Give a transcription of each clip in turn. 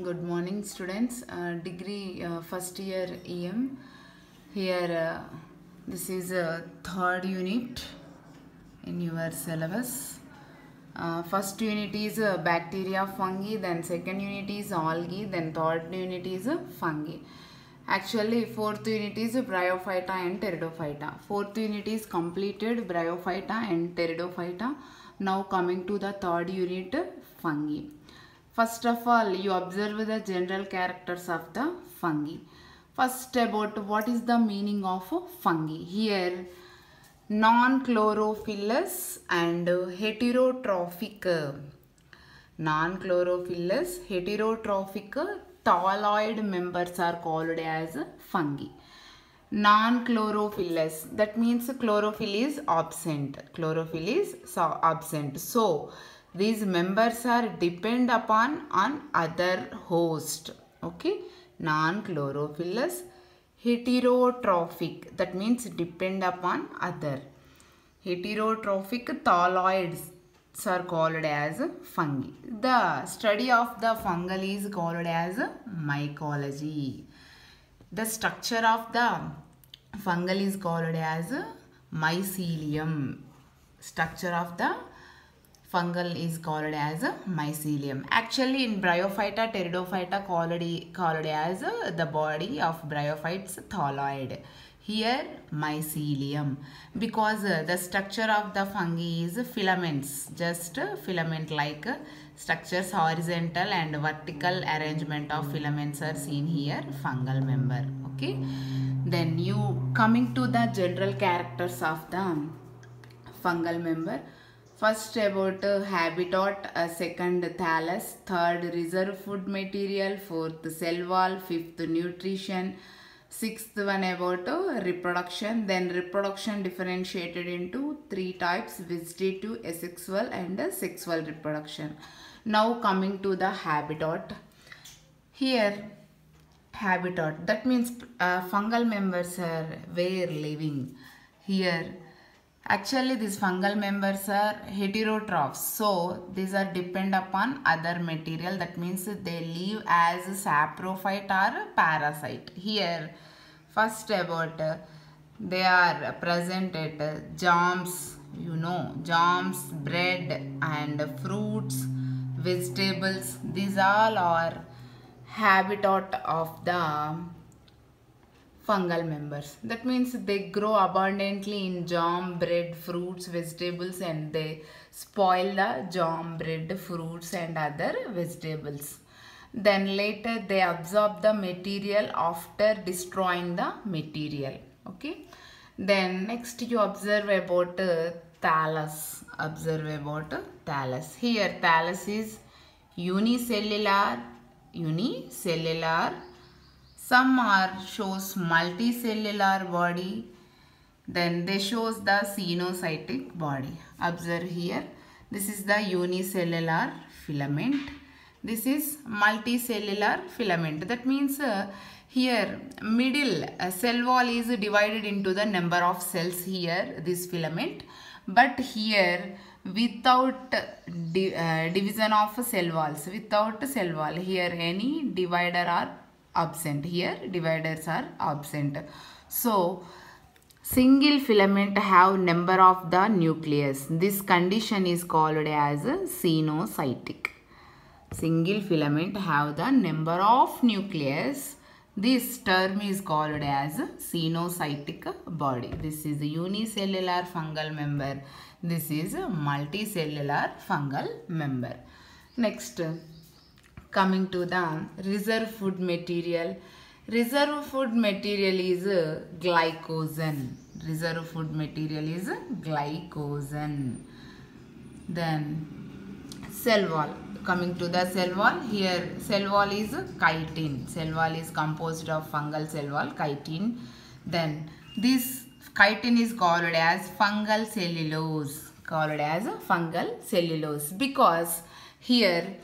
Good morning, students. Degree first year EM. Here, this is a third unit in your syllabus. First unit is bacteria, fungi. Then second unit is algae. Then third unit is fungi. Actually, fourth unit is bryophyta and pteridophyta. Fourth unit is completed, bryophyta and pteridophyta. Now coming to the third unit, fungi. First of all, you observe the general characters of the fungi. First, about what is the meaning of fungi. Here, non-chlorophyllous and heterotrophic. Non-chlorophyllous, heterotrophic, thalloid members are called as fungi. Non-chlorophyllous, that means chlorophyll is absent. Chlorophyll is absent. So, these members are depend upon on other host. Okay. Non-chlorophyllous, heterotrophic, that means depend upon other. Heterotrophic thalloids are called as fungi. The study of the fungal is called as mycology. The structure of the fungal is called as mycelium. Structure of the fungal is called as mycelium. Actually, in bryophyta, pteridophyta called as the body of bryophytes thalloid. Here, mycelium, because the structure of the fungi is filaments, just filament like structures, horizontal and vertical arrangement of filaments are seen here, fungal member. Okay. Then you coming to the general characters of the fungal member. First about habitat, second thallus, third reserve food material, fourth cell wall, fifth nutrition, sixth one about reproduction. Then reproduction differentiated into three types: vegetative, asexual and sexual reproduction. Now coming to the habitat. Here habitat, that means fungal members are where living. Here actually these fungal members are heterotrophs, so these are depend upon other material, that means they live as saprophyte or parasite. Here first about they are present at germs, germs, bread and fruits, vegetables. These all are habitat of the fungal members. That means they grow abundantly in germ, bread, fruits, vegetables, and they spoil the germ, bread, fruits and other vegetables. Then later they absorb the material after destroying the material. Okay. Then next you observe about thallus. Observe about thallus. Here thallus is unicellular. Some shows multicellular body. Then they shows the cenocytic body. Observe here. This is the unicellular filament. This is multicellular filament. That means here middle cell wall is divided into the number of cells here, this filament. But here without division of cell walls, without cell wall, here any divider are absent. Here dividers are absent. So single filament have number of the nucleus. This condition is called as cenocytic. Single filament have the number of nucleus. This term is called as cenocytic body. This is a unicellular fungal member. This is a multicellular fungal member. Next, coming to the reserve food material. Reserve food material is glycogen. Reserve food material is glycogen. Then cell wall. Coming to the cell wall, here cell wall is chitin. Cell wall is composed of fungal cell wall, chitin. Then this chitin is called as fungal cellulose. Called as fungal cellulose because here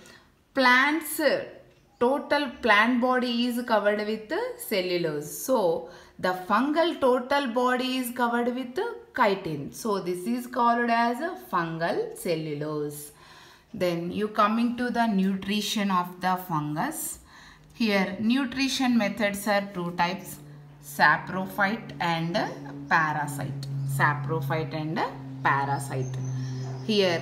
plants, total plant body is covered with cellulose. So the fungal total body is covered with chitin. So this is called as fungal cellulose. Then you coming to the nutrition of the fungus. Here nutrition methods are two types, saprophyte and parasite. Saprophyte and parasite. Here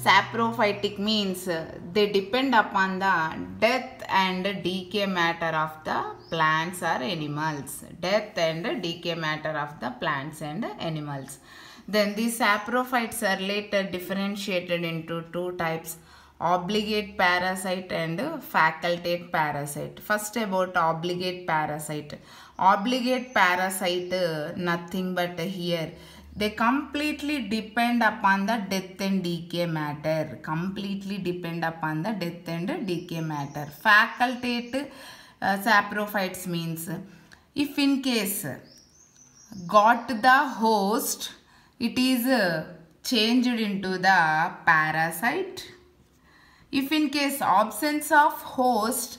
saprophytic means they depend upon the death and decay matter of the plants or animals. Death and decay matter of the plants and animals. Then these saprophytes are later differentiated into two types, obligate parasite and facultative parasite. First about obligate parasite. Obligate parasite nothing but here they completely depend upon the death and decay matter. Completely depend upon the death and decay matter. Facultative saprophytes means if in case got the host, it is changed into the parasite. If in case absence of host,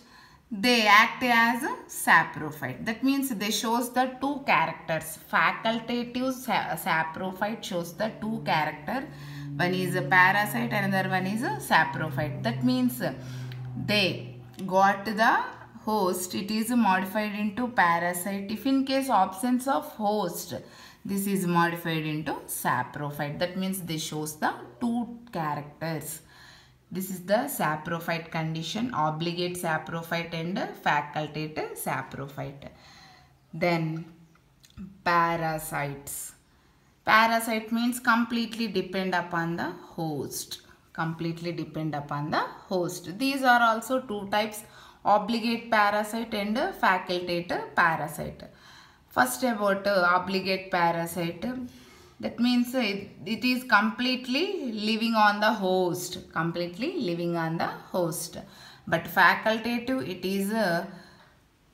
they act as a saprophyte. That means they shows the two characters. Facultative saprophyte shows the two character. One is a parasite, another one is a saprophyte. That means they got the host, it is modified into parasite. If in case absence of host, this is modified into saprophyte. That means this shows the two characters. This is the saprophyte condition, obligate saprophyte and facultative saprophyte. Then parasites. Parasite means completely depend upon the host. Completely depend upon the host. These are also two types, obligate parasite and facultative parasite. First about obligate parasite. That means it is completely living on the host. Completely living on the host. But facultative, it is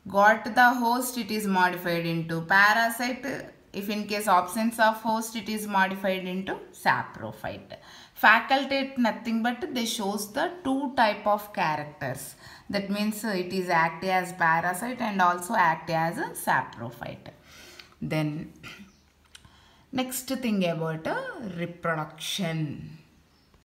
got the host, it is modified into parasite. If in case absence of host, it is modified into saprophyte. Facultative nothing but they shows the two type of characters. That means it is act as parasite and also act as a saprophyte. Then next thing about reproduction.